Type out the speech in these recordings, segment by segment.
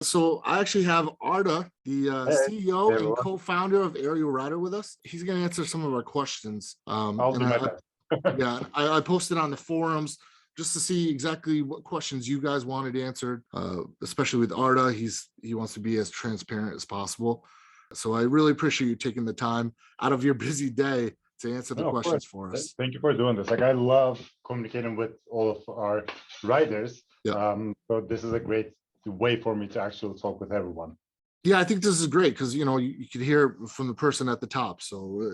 So I actually have Arda, the Hey, CEO hey and everyone. co-founder of Ariel Rider with us. He's going to answer some of our questions. I'll And do my best. yeah, I posted on the forums just to see exactly what questions you guys wanted answered, especially with Arda. He wants to be as transparent as possible. So I really appreciate you taking the time out of your busy day to answer the No, of course. questions for us. Thank you for doing this. Like I love communicating with all of our riders. Yeah. So this is a great way for me to actually talk with everyone. Yeah, I think this is great because you could hear from the person at the top. So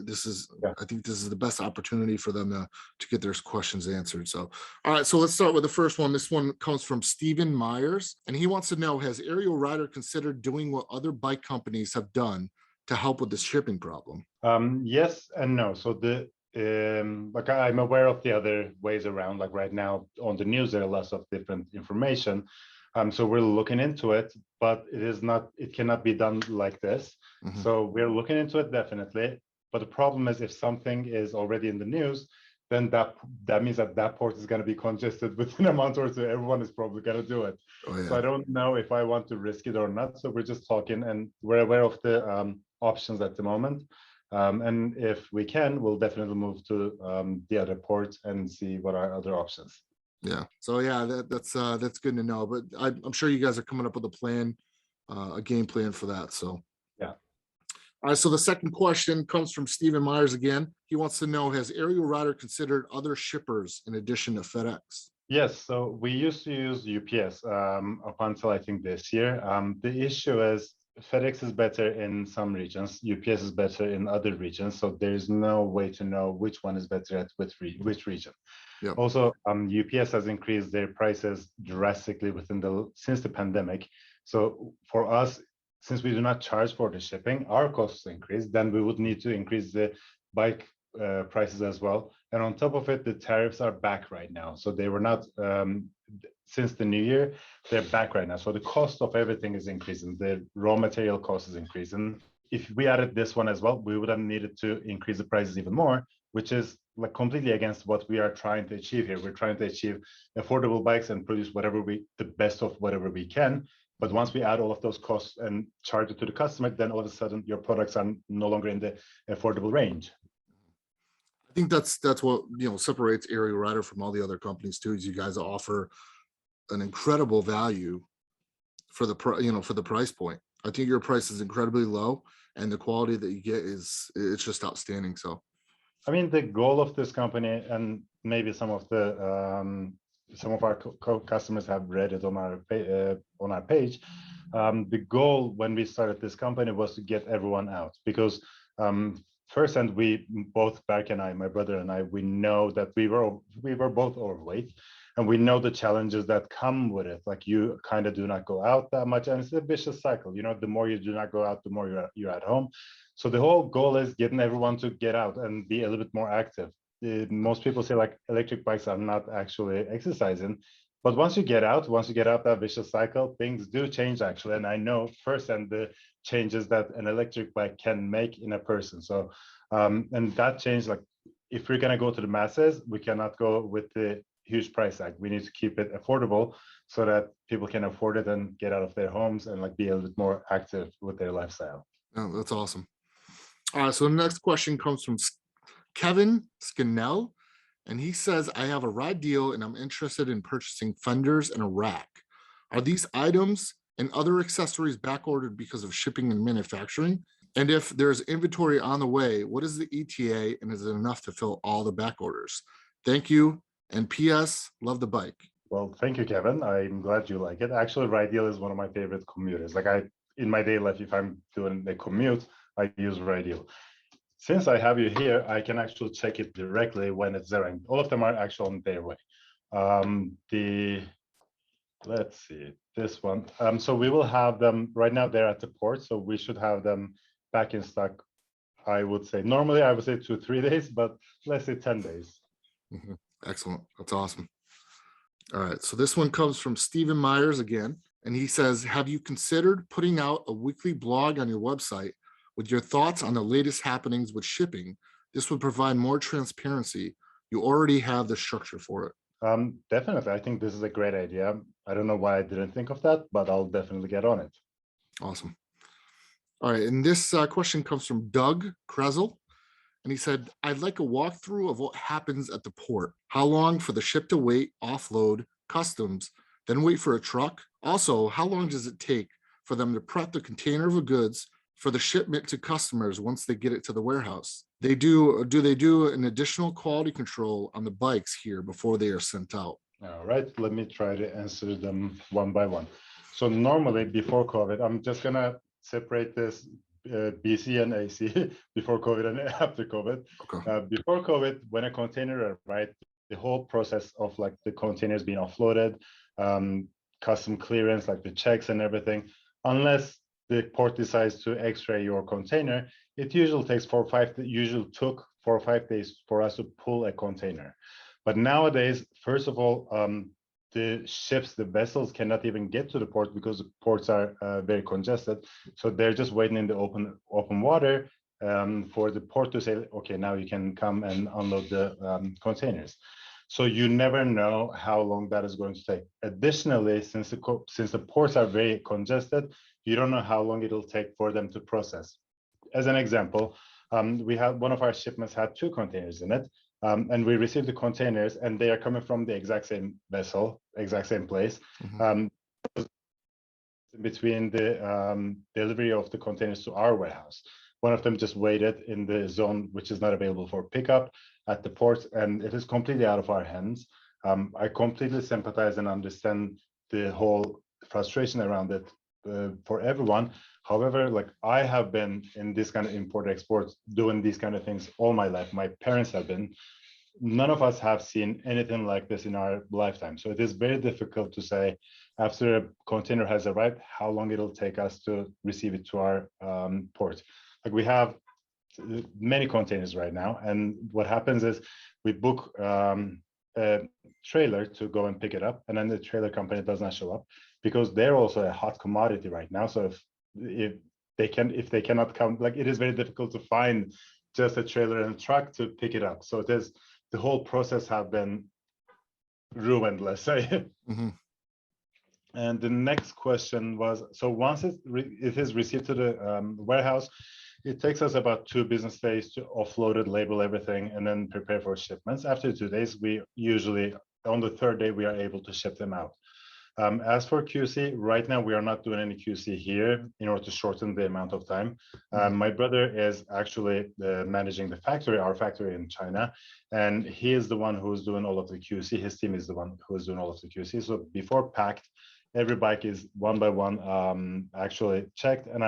Yeah. I think this is the best opportunity for them to get their questions answered. So, all right, so let's start with the first one. This one comes from Stephen Myers, and he wants to know: has Ariel Rider considered doing what other bike companies have done to help with the shipping problem? Yes and no. So like I'm aware of the other ways around. Like right now on the news, there are lots of different information. So we're looking into it, but it cannot be done like this. Mhm. So we're looking into it definitely. But the problem is if something is already in the news, then that means that port is going to be congested within a month or two. Everyone is probably going to do it. Oh, yeah. So I don't know if I want to risk it or not. So we're just talking, and we're aware of the options at the moment. And if we can, we'll definitely move to the other ports and see what are other options. Yeah. So yeah, that's good to know. But I'm sure you guys are coming up with a plan, a game plan for that. So Yeah. all right. So the second question comes from Stephen Myers again. He wants to know: has Ariel Rider considered other shippers in addition to FedEx? Yes, so we used to use UPS up until I think this year. The issue is FedEx is better in some regions, UPS is better in other regions, so there's no way to know which one is better at which region. Yeah. Also, UPS has increased their prices drastically since the pandemic. So for us, since we do not charge for the shipping, our costs increase, then we would need to increase the bike prices as well. And on top of it, the tariffs are back right now. So they were not since the new year, they're back right now. So the cost of everything is increasing. The raw material cost is increasing. If we added this one as well, we would have needed to increase the prices even more, which is like completely against what we are trying to achieve here. We're trying to achieve affordable bikes and produce the best of whatever we can. But once we add all of those costs and charge it to the customer, then all of a sudden your products are no longer in the affordable range. I think that's what separates Ariel Rider from all the other companies too. Is you guys offer an incredible value for the for the price point. I think your price is incredibly low, and the quality that you get it's just outstanding. So, I mean, the goal of this company, and maybe some of our customers have read it on our page. The goal when we started this company was to get everyone out because first, and we both, Berk and I, my brother and I, we know that we were both overweight, and we know the challenges that come with it. Like you kind of do not go out that much, and it's a vicious cycle. The more you do not go out, the more you're at home. So the whole goal is getting everyone to get out and be a little bit more active. Most people say like electric bikes are not actually exercising, but once you get out that vicious cycle, things do change actually. And I know firsthand the changes that an electric bike can make in a person. So, and that change, like if we're gonna go to the masses, we cannot go with the huge price tag. We need to keep it affordable so that people can afford it and get out of their homes and like be a little bit more active with their lifestyle. oh, that's awesome. All right. So the next question comes from Kevin Scannell, and he says, I have a ride deal and I'm interested in purchasing fenders and a rack. Are these items and other accessories back ordered because of shipping and manufacturing? And if there's inventory on the way, what is the ETA and is it enough to fill all the back orders? Thank you. And PS, love the bike. Well, thank you, Kevin. I'm glad you like it. Actually, ride deal is one of my favorite commuters. Like in my daily life, if I'm doing a commute, I use ride deal. Since I have you here, I can actually check it directly when it's there. And all of them are actually on their way. Let's see, this one. So we will have them right now. They're at the port, so we should have them back in stock. I would say normally I would say 2 3 days, but let's say 10 days. Mm-hmm. Excellent. That's awesome. All right. So this one comes from Stephen Myers again, and he says, have you considered putting out a weekly blog on your website with your thoughts on the latest happenings with shipping? This would provide more transparency. You already have the structure for it. Definitely. I think this is a great idea. I don't know why I didn't think of that, but I'll definitely get on it. Awesome. All right. And this question comes from Doug Krezel. And he said, I'd like a walkthrough of what happens at the port. How long for the ship to wait, offload, customs, then wait for a truck? Also, how long does it take for them to prep the container of goods for the shipment to customers once they get it to the warehouse? Do they do an additional quality control on the bikes here before they are sent out? All right, let me try to answer them one by one. So normally before COVID, I'm just gonna separate this BC and AC before COVID and after COVID. Okay. Before COVID, when a container arrived, the whole process of like the containers being offloaded, custom clearance, like the checks and everything, unless the port decides to X-ray your container, it usually takes usually took 4 or 5 days for us to pull a container. But nowadays, first of all, the vessels cannot even get to the port because the ports are very congested. So they're just waiting in the open water for the port to say, okay, now you can come and unload the containers. So you never know how long that is going to take. Additionally, since the ports are very congested, you don't know how long it'll take for them to process. As an example, we had one of our shipments had 2 containers in it. And we received the containers and they are coming from the exact same vessel, exact same place. Mhm. Between the delivery of the containers to our warehouse. One of them just waited in the zone, which is not available for pickup at the port, and it is completely out of our hands. I completely sympathize and understand the whole frustration around it for everyone. However, like I have been in this kind of import export doing these kind of things all my life. My parents have been. None of us have seen anything like this in our lifetime. So it is very difficult to say after a container has arrived, how long it'll take us to receive it to our port. Like we have many containers right now. And what happens is we book a trailer to go and pick it up. And then the trailer company does not show up because they're also a hot commodity right now. So if they cannot come, like it is very difficult to find just a trailer and a truck to pick it up. So it is, the whole process have been ruined, let's say. Mm-hmm. And the next question was, so once it is received to the warehouse, it takes us about 2 business days to offload it, label everything, and then prepare for shipments. After 2 days, we usually, on the 3rd day, we are able to ship them out. As for QC, right now we are not doing any QC here in order to shorten the amount of time. My brother is actually managing the factory, our factory in China, and he is the one who is doing all of the QC. His team is the one who is doing all of the QC. So before packed, every bike is one by one actually checked, and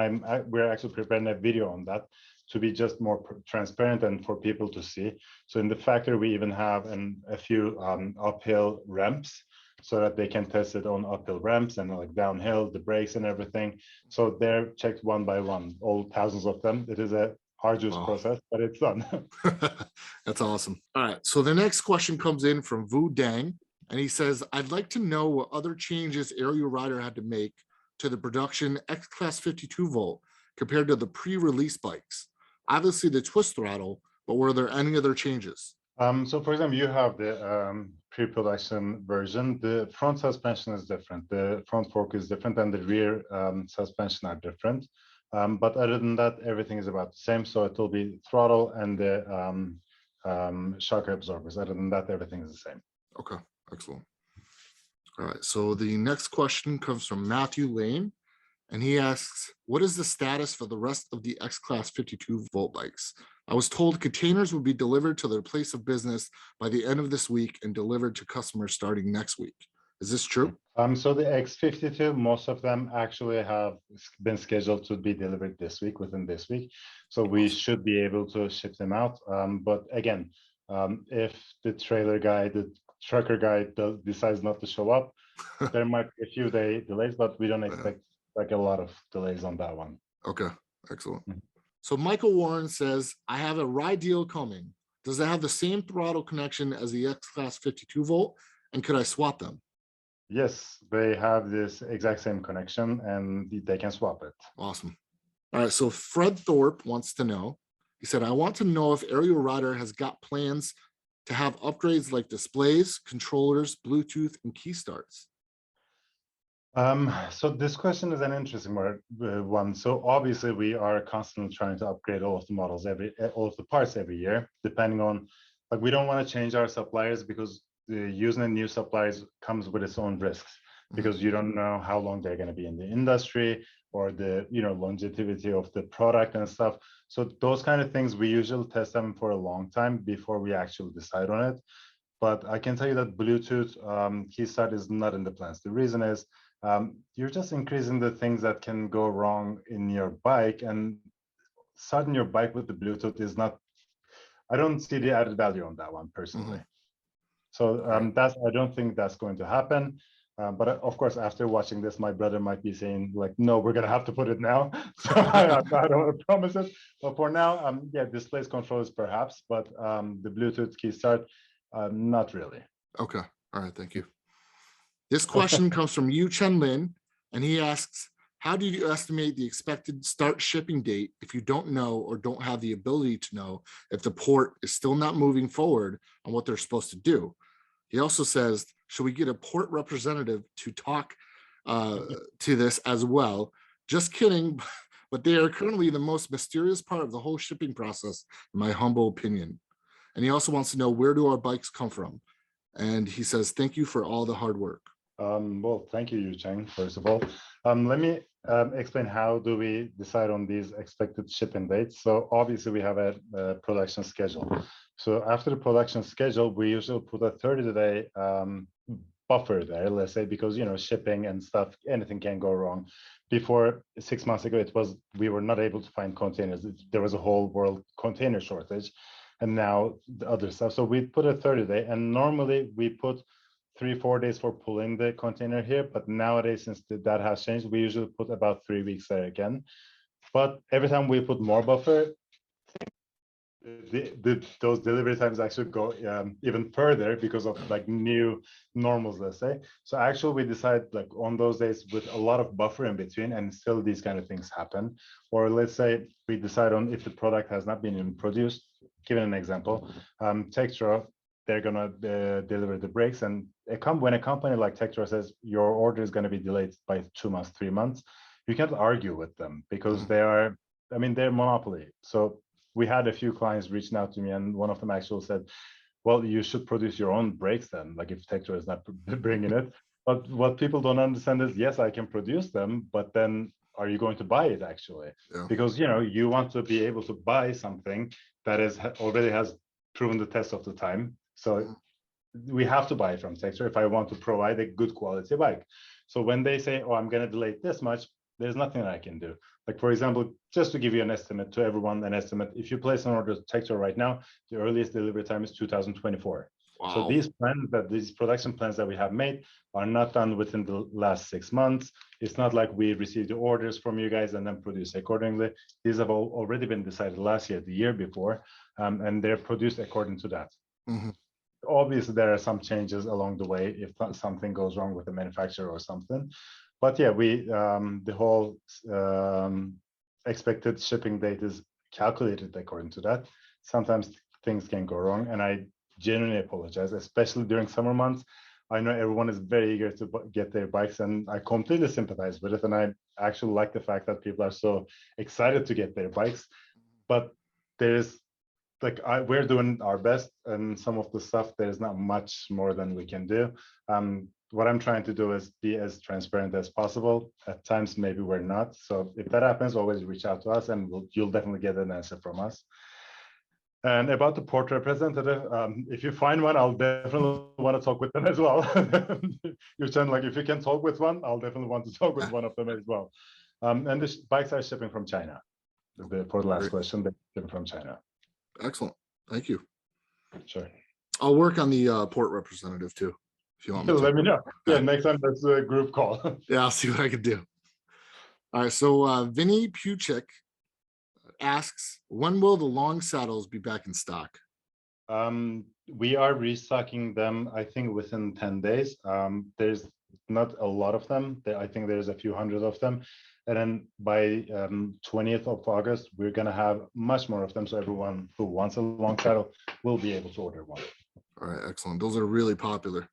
we're actually preparing a video on that to be just more transparent and for people to see. So in the factory, we even have a few uphill ramps so that they can test it on uphill ramps and like downhill, the brakes and everything. So they're checked one by one, all thousands of them. It is a arduous process, but it's done. That's awesome. All right. So the next question comes in from Vu Dang, and he says, I'd like to know what other changes Ariel Rider had to make to the production X-Class 52 volt compared to the pre-release bikes. Obviously the twist throttle, but were there any other changes? So for example, you have the pre-production version. The front suspension is different. The front fork is different and the rear suspension are different. But other than that, everything is about the same. So it will be throttle and the shock absorbers. Other than that, everything is the same. Okay, excellent. All right, so the next question comes from Matthew Lane, and he asks, what is the status for the rest of the X-Class 52 volt bikes? I was told containers would be delivered to their place of business by the end of this week and delivered to customers starting next week. Is this true? So the X52, most of them actually have been scheduled to be delivered this week, within this week. So we should be able to ship them out. But again, if the trailer guy, the trucker guy decides not to show up, there might be a few day delays, but we don't expect like a lot of delays on that one. Okay, excellent. So Michael Warren says, I have a ride deal coming. Does it have the same throttle connection as the X-Class 52 volt? And could I swap them? Yes, they have this exact same connection and they can swap it. Awesome. All right, so Fred Thorpe wants to know, he said, I want to know if Ariel Rider has got plans to have upgrades like displays, controllers, Bluetooth, and key starts. So this question is an interesting one. So obviously we are constantly trying to upgrade all of the models all of the parts every year, depending on, like, we don't want to change our suppliers because using a new suppliers comes with its own risks, because you don't know how long they're going to be in the industry, or the longevity of the product and stuff. So those kind of things, we usually test them for a long time before we actually decide on it. But I can tell you that Bluetooth key start is not in the plans. The reason is you're just increasing the things that can go wrong in your bike, and starting your bike with the Bluetooth is not, I don't see the added value on that one personally. So I don't think that's going to happen. But of course, after watching this, my brother might be saying, like, no, we're gonna have to put it now. So I don't want to promise it. But for now, yeah, displays controllers perhaps, but the Bluetooth key start, not really. Okay. All right. Thank you. This question comes from Yu Chen Lin, and he asks, how do you estimate the expected start shipping date if you don't know or don't have the ability to know if the port is still not moving forward on what they're supposed to do? He also says, should we get a port representative to talk to this as well? Just kidding, but they are currently the most mysterious part of the whole shipping process, in my humble opinion. And he also wants to know, where do our bikes come from? And he says, thank you for all the hard work. Well, thank you, Yu Cheng, first of all. Let me explain how do we decide on these expected shipping dates. So obviously we have a production schedule. So after the production schedule, we usually put a 30-day buffer there, let's say, because shipping and stuff, anything can go wrong. Before 6 months ago, we were not able to find containers. There was a whole world container shortage, and now the other stuff. So we put a 30-day, and normally we put 3-4 days for pulling the container here, but nowadays, since that has changed, we usually put about 3 weeks there again. But every time we put more buffer, those delivery times actually go even further because of like new normals, let's say. So actually we decide like on those days with a lot of buffer in between, and still these kind of things happen. Or let's say we decide on if the product has not been even produced. Given an example, Tektro, they're gonna deliver the brakes, and when a company like Tektro says your order is gonna be delayed by 2 months, 3 months, you can't argue with them because they're monopoly. So we had a few clients reaching out to me, and one of them actually said, well, you should produce your own brakes then, like if Tektro is not bringing it. But what people don't understand is, yes, I can produce them, but then are you going to buy it actually? Yeah. Because you want to be able to buy something that already has proven the test of the time. So we have to buy from Tektro if I want to provide a good quality bike. So when they say, oh, I'm going to delay this much, there's nothing I can do. Like, for example, just to give you an estimate to everyone, if you place an order to Tektro right now, the earliest delivery time is 2024. Wow. So these production plans that we have made are not done within the last 6 months. It's not like we received the orders from you guys and then produce accordingly. These have already been decided last year, the year before, and they're produced according to that. Obviously, there are some changes along the way if something goes wrong with the manufacturer or something. But yeah, the whole expected shipping date is calculated according to that. Sometimes things can go wrong, and I genuinely apologize, especially during summer months. I know everyone is very eager to get their bikes, and I completely sympathize with it. And I actually like the fact that people are so excited to get their bikes. But there's we're doing our best, and some of the stuff, there's not much more than we can do. What I'm trying to do is be as transparent as possible. At times, maybe we're not. So if that happens, always reach out to us, and you'll definitely get an answer from us. And about the port representative, if you find one, I'll definitely want to talk with them as well. You're saying, like, if you can talk with one, I'll definitely want to talk with one of them as well. And the bikes are shipping from China. For the last question, they're shipping from China. Excellent. Thank you. Sure. I'll work on the port representative too, if you want me to. Let me know. Yeah, next time that's a group call. Yeah, I'll see what I can do. All right, so Vinny Puchik asks, when will the long saddles be back in stock? We are restocking them, I think, within 10 days. There's not a lot of them. I think there's a few hundred of them. And then by 20th of August, we're going to have much more of them. So everyone who wants a long saddle will be able to order one. All right, excellent. Those are really popular.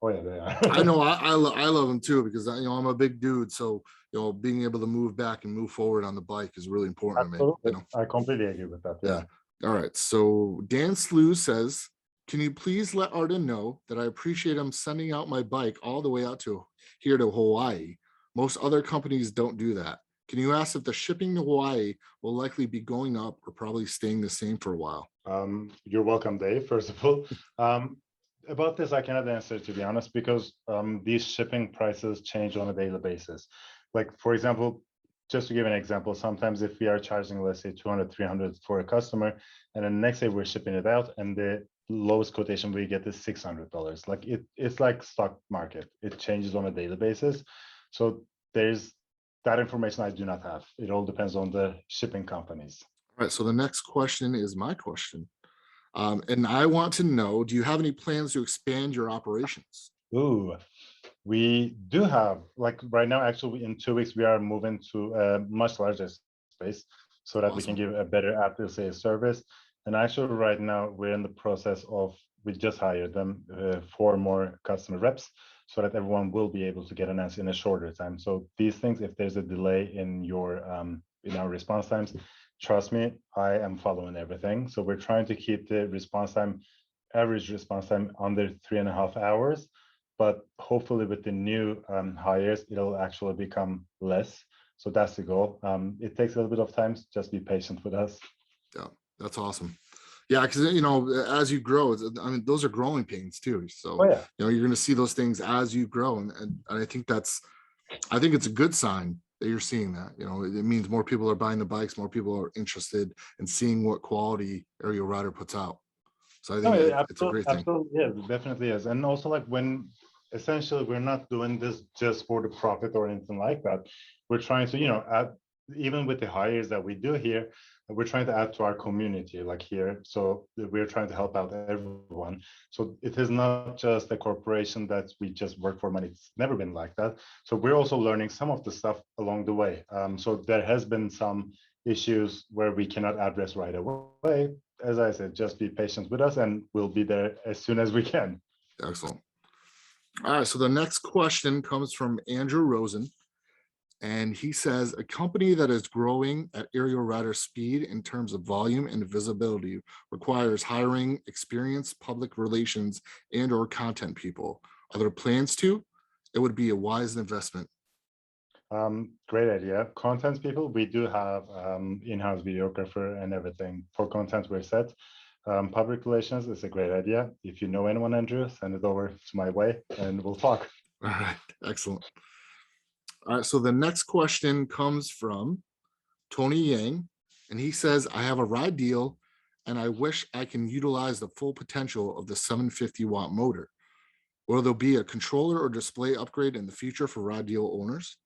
Oh yeah, they I are. know I love them too, because I'm a big dude. So, being able to move back and move forward on the bike is really important to Absolutely, me. I completely agree with that. Yeah. Yeah. All right. So Dan Slew says, can you please let Arda know that I appreciate him sending out my bike all the way out to here to Hawaii? Most other companies don't do that. Can you ask if the shipping to Hawaii will likely be going up or probably staying the same for a while? You're welcome, Dave. First of all, about this, I cannot answer, to be honest, because these shipping prices change on a daily basis. Like, for example, just to give an example, sometimes if we are charging, let's say 200, 300 for a customer, and then the next day we're shipping it out, and the lowest quotation we get is $600. Like it's like stock market. It changes on a daily basis. So there's that information I do not have. It all depends on the shipping companies. All right. So the next question is my question. And I want to know, do you have any plans to expand your operations? Ooh, we do have, like right now, actually, in 2 weeks, we are moving to a much larger space so that we can Awesome. give a better after sales service. And actually, right now, we're in the process of, we just hired them 4 more customer reps so that everyone will be able to get an answer in a shorter time. So these things, if there's a delay in our response times, trust me, I am following everything. So we're trying to keep the average response time under 3.5 hours, but hopefully with the new hires, it'll actually become less. So that's the goal. It takes a little bit of time. Just be patient with us. Yeah, that's awesome. Yeah, because as you grow, those are growing pains too. Oh So yeah. you're going to see those things as you grow, and I think it's a good sign that you're seeing that. It means more people are buying the bikes, more people are interested in seeing what quality Ariel Rider puts out. So I No, think it's a absolutely, great thing. absolutely, yeah, it definitely is. And also, like when essentially we're not doing this just for the profit or anything like that. We're trying to, add, even with the hires that we do here, we're trying to add to our community, like here. So we're trying to help out everyone. So it is not just a corporation that we just work for money. It's never been like that. So we're also learning some of the stuff along the way. So there has been some issues where we cannot address right away. As I said, just be patient with us and we'll be there as soon as we can. Excellent. All right. So the next question comes from Andrew Rosen. And he says a company that is growing at Ariel Rider speed in terms of volume and visibility requires hiring experienced public relations and or content people. Are there plans to? It would be a wise investment. Great idea. Content people, we do have in-house videographer and everything. For content, we're set. Public relations is a great idea. If you know anyone, Andrew, send it over to my way and we'll talk. All right. Excellent. All right. So the next question comes from Tony Yang, and he says, I have a ride deal and I wish I can utilize the full potential of the 750-watt motor. Will there be a controller or display upgrade in the future for ride deal owners?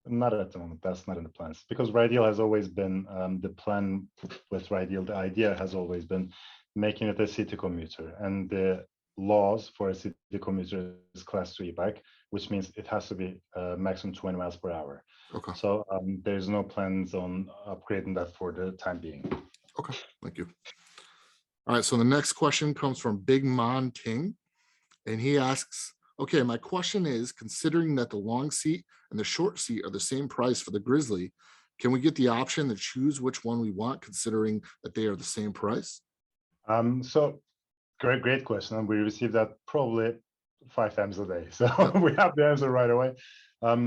Not at the moment. That's not in the plans because Radial has always been the plan with Radial. The idea has always been making it a city commuter, and the laws for a city commuter is class 3 bike, which means it has to be maximum 20 miles per hour. Okay. So there's no plans on upgrading that for the time being. Okay. Thank you. All right. So the next question comes from Big Mon Ting, and he asks, okay, my question is, considering that the long seat and the short seat are the same price for the Grizzly, can we get the option to choose which one we want, considering that they are the same price? So great question. And we receive that probably 5 times a day. So Yep. we have the answer right away.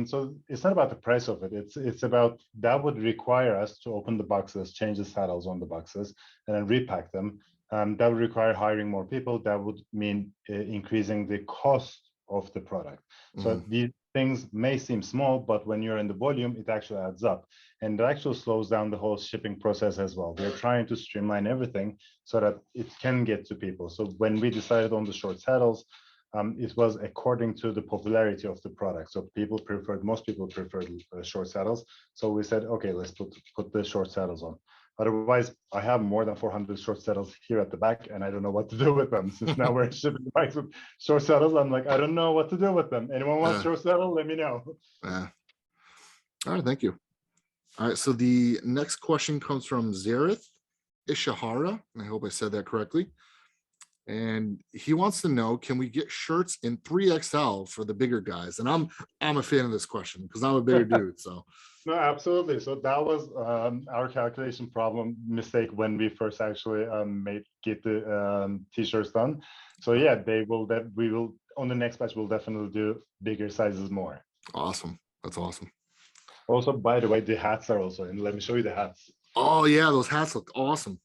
So it's not about the price of it. It's about that would require us to open the boxes, change the saddles on the boxes, and then repack them. That would require hiring more people. That would mean increasing the cost of the product. So these things may seem small, but when you're in the volume, it actually adds up. And it actually slows down the whole shipping process as well. We're trying to streamline everything so that it can get to people. So when we decided on the short saddles, it was according to the popularity of the product. So most people preferred short saddles. So we said, okay, let's put the short saddles on. Otherwise, I have more than 400 short saddles here at the back, and I don't know what to do with them. Since now we're shipping the bikes with short saddles, I'm like, I don't know what to do with them. Anyone wants short saddle? Let me know. All right, thank you. All right, so the next question comes from Zareth Ishihara, and I hope I said that correctly. and he wants to know, can we get shirts in 3XL for the bigger guys? And I'm a fan of this question because I'm a bigger dude. So No, absolutely. So that was our calculation problem mistake when we first actually get the t-shirts done. So yeah, we will on the next batch we'll definitely do bigger sizes more. awesome. That's awesome. Also, by the way, the hats are also in. Let me show you the hats. Oh yeah, those hats look awesome.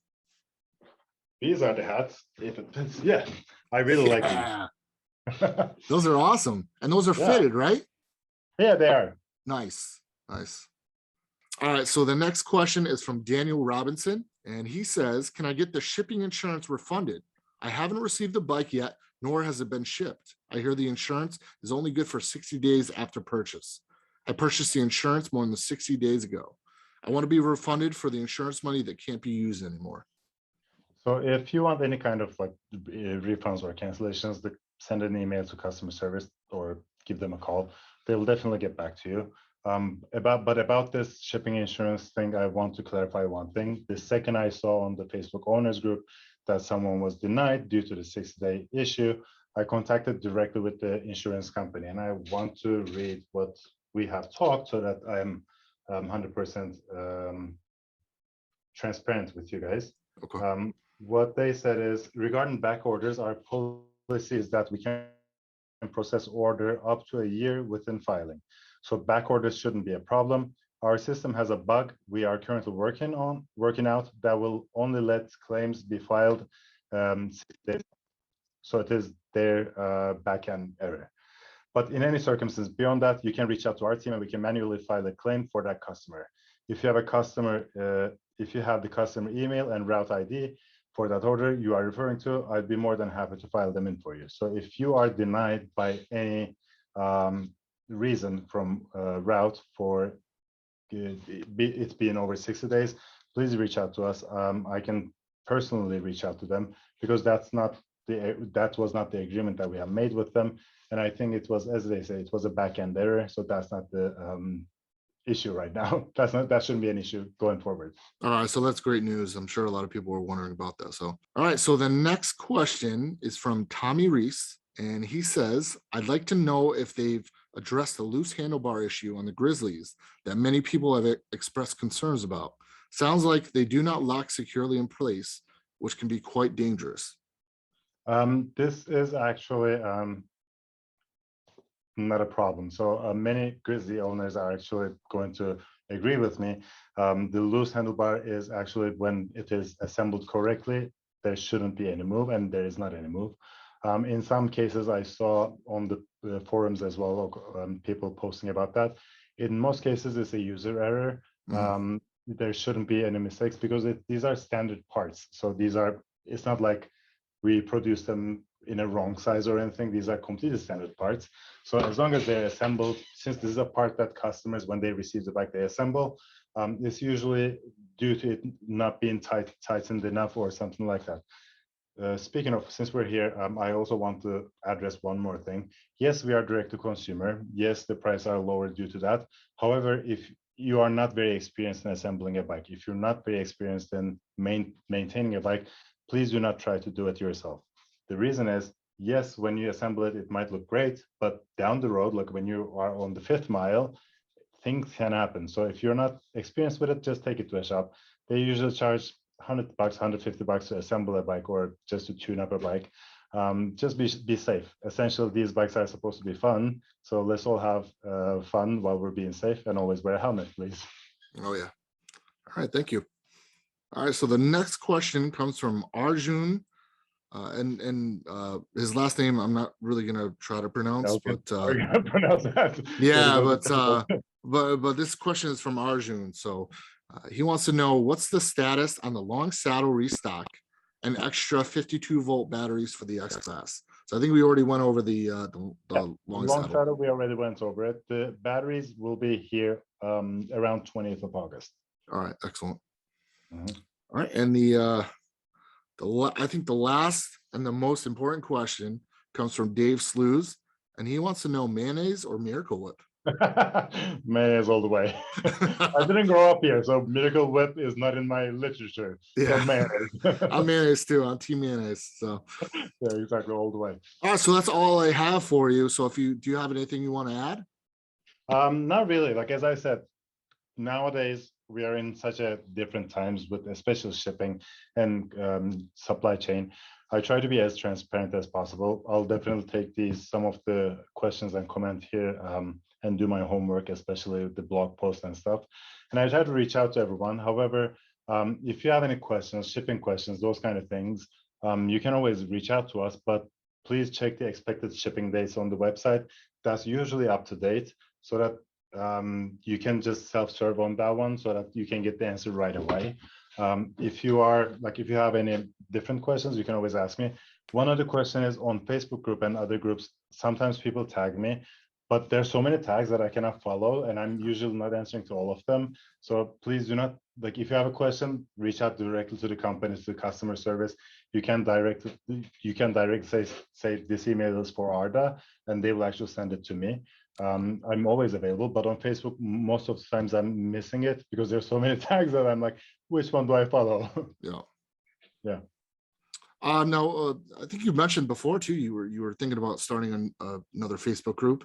These are the hats. If it fits, yeah, I really like Yeah, these. those are awesome. And those are Yeah. fitted, right? Yeah, they are. Nice. Nice. All right. So the next question is from Daniel Robinson. And he says, can I get the shipping insurance refunded? I haven't received the bike yet, nor has it been shipped. I hear the insurance is only good for 60 days after purchase. I purchased the insurance more than 60 days ago. I want to be refunded for the insurance money that can't be used anymore. So if you want any kind of like refunds or cancellations, send an email to customer service or give them a call. They'll definitely get back to you. About this shipping insurance thing, I want to clarify one thing. The second I saw on the Facebook owners group that someone was denied due to the 60-day issue, I contacted directly with the insurance company, and I want to read what we have talked so that I'm 100% transparent with you guys. Okay. What they said is, regarding back orders, our policy is that we can process order up to a year within filing. So back orders shouldn't be a problem. Our system has a bug we are currently working out that will only let claims be filed 6 days. So it is their backend error. But in any circumstance beyond that, you can reach out to our team and we can manually file a claim for that customer. If you have the customer email and route ID for that order you are referring to, I'd be more than happy to file them in for you. So if you are denied by any reason from route for it being over 60 days, please reach out to us. I can personally reach out to them because that was not the agreement that we have made with them. And I think it was, as they say, it was a back-end error. So that's not the issue right now. That shouldn't be an issue going forward. All right, so that's great news. I'm sure a lot of people were wondering about that. So, all right, so the next question is from Tommy Reese, and he says, I'd like to know if they've addressed the loose handlebar issue on the Grizzlies that many people have expressed concerns about. Sounds like they do not lock securely in place, which can be quite dangerous. This is actually not a problem. So many Grizzly owners are actually going to agree with me. The loose handlebar is actually, when it is assembled correctly, there shouldn't be any move, and there is not any move. In some cases, I saw on the forums as well, people posting about that. In most cases, it's a user error. There shouldn't be any mistakes because these are standard parts. So it's not like we produce them in a wrong size or anything. These are completely standard parts. So as long as they're assembled, since this is a part that customers, when they receive the bike, they assemble, it's usually due to it not being tightened enough or something like that. Speaking of, since we're here, I also want to address one more thing. Yes, we are direct to consumer. Yes, the prices are lower due to that. However, if you are not very experienced in assembling a bike, if you're not very experienced in maintaining a bike, please do not try to do it yourself. The reason is, yes, when you assemble it, it might look great, but down the road, like when you are on the 5th mile, things can happen. So if you're not experienced with it, just take it to a shop. They usually charge $100, $150 to assemble a bike or just to tune up a bike. Just be safe. Essentially, these bikes are supposed to be fun. So let's all have fun while we're being safe, and always wear a helmet, please. Oh, yeah. All right, thank you. All right, so the next question comes from Arjun. And his last name I'm not really gonna try to pronounce, but pronounce that. yeah, but this question is from Arjun. So he wants to know, what's the status on the long saddle restock and extra 52-volt batteries for the X class? So I think we already went over the long saddle. We already went over it. The batteries will be here around 20th of August. All right, excellent. All right, and I think the last and the most important question comes from Dave Slews, and he wants to know, mayonnaise or Miracle Whip? Mayonnaise all the way. I didn't grow up here, so Miracle Whip is not in my literature. So Yeah, mayonnaise. I'm mayonnaise too. I'm team mayonnaise. So, Yeah, exactly, all the way. all right, so that's all I have for you. So, if you do, you have anything you want to add? Not really. Like as I said, nowadays we are in such a different times with especially shipping and supply chain. I try to be as transparent as possible. I'll definitely take some of the questions and comment here and do my homework, especially the blog post and stuff. And I try to reach out to everyone. However, if you have any questions, shipping questions, those kind of things, you can always reach out to us, but please check the expected shipping dates on the website. That's usually up to date so that you can just self-serve on that one so that you can get the answer right away. If you have any different questions, you can always ask me. One other question is on Facebook group and other groups, sometimes people tag me, but there's so many tags that I cannot follow, and I'm usually not answering to all of them. So please do not, like, if you have a question, reach out directly to the company, to the customer service. You can direct say this email is for Arda, and they will actually send it to me. I'm always available, but on Facebook, most of the times I'm missing it because there's so many tags that I'm like, which one do I follow? Yeah. Yeah. Now, I think you mentioned before too, you were thinking about starting another Facebook group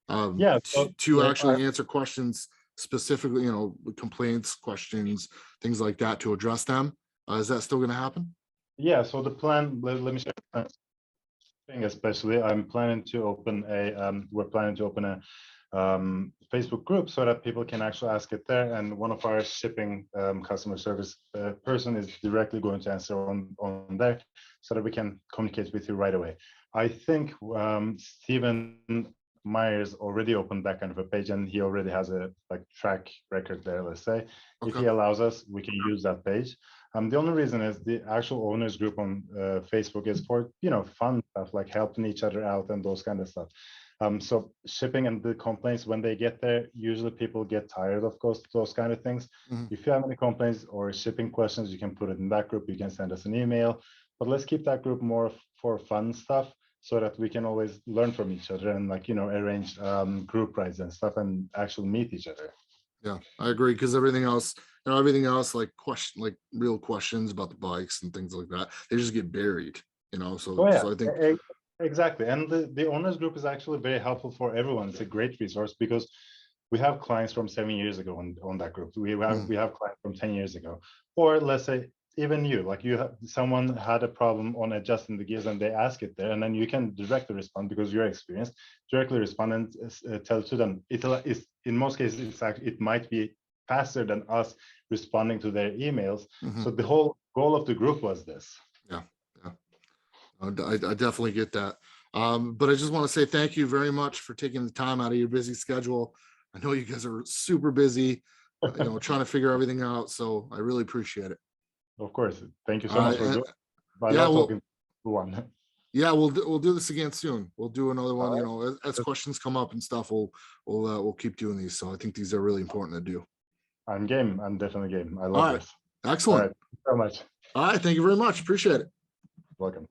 Yeah. to actually answer questions specifically, complaints, questions, things like that, to address them. Is that still going to happen? Yeah. So the plan, let me share the plan. Especially, we're planning to open a Facebook group so that people can actually ask it there, and one of our shipping customer service person is directly going to answer on there so that we can communicate with you right away. I think Stephen Myers already opened that kind of a page, and he already has a track record there, let's say. Okay. If he allows us, we can use that page. The only reason is the actual owners group on Facebook is for fun stuff like helping each other out and those kind of stuff. So shipping and the complaints, when they get there, usually people get tired of those kind of things. Mm-hmm. If you have any complaints or shipping questions, you can put it in that group. You can send us an email, but let's keep that group more for fun stuff so that we can always learn from each other and arrange group rides and stuff and actually meet each other. Yeah, I agree, because everything else like real questions about the bikes and things like that, they just get buried, so so I think exactly. And the owners group is actually very helpful for everyone. It's a great resource because we have clients from 7 years ago on that group. We have clients from 10 years ago, or let's say even someone had a problem on adjusting the gears and they ask it there, and then you can directly respond because you're experienced, directly respond and tell to them. In most cases, it might be faster than us responding to their emails. Mm-hmm. So the whole goal of the group was this. Yeah. I definitely get that. But I just want to say thank you very much for taking the time out of your busy schedule. I know you guys are super busy, trying to figure everything out. So I really appreciate it. Of course. Thank you so much for doing it. Yeah, we'll do this again soon. We'll do another one. Right. As questions come up and stuff, we'll keep doing these. So I think these are really important to do. I'm game. I'm definitely game. I love this. Excellent. All right. Thank you so much. All right. Thank you very much. Appreciate it. Welcome.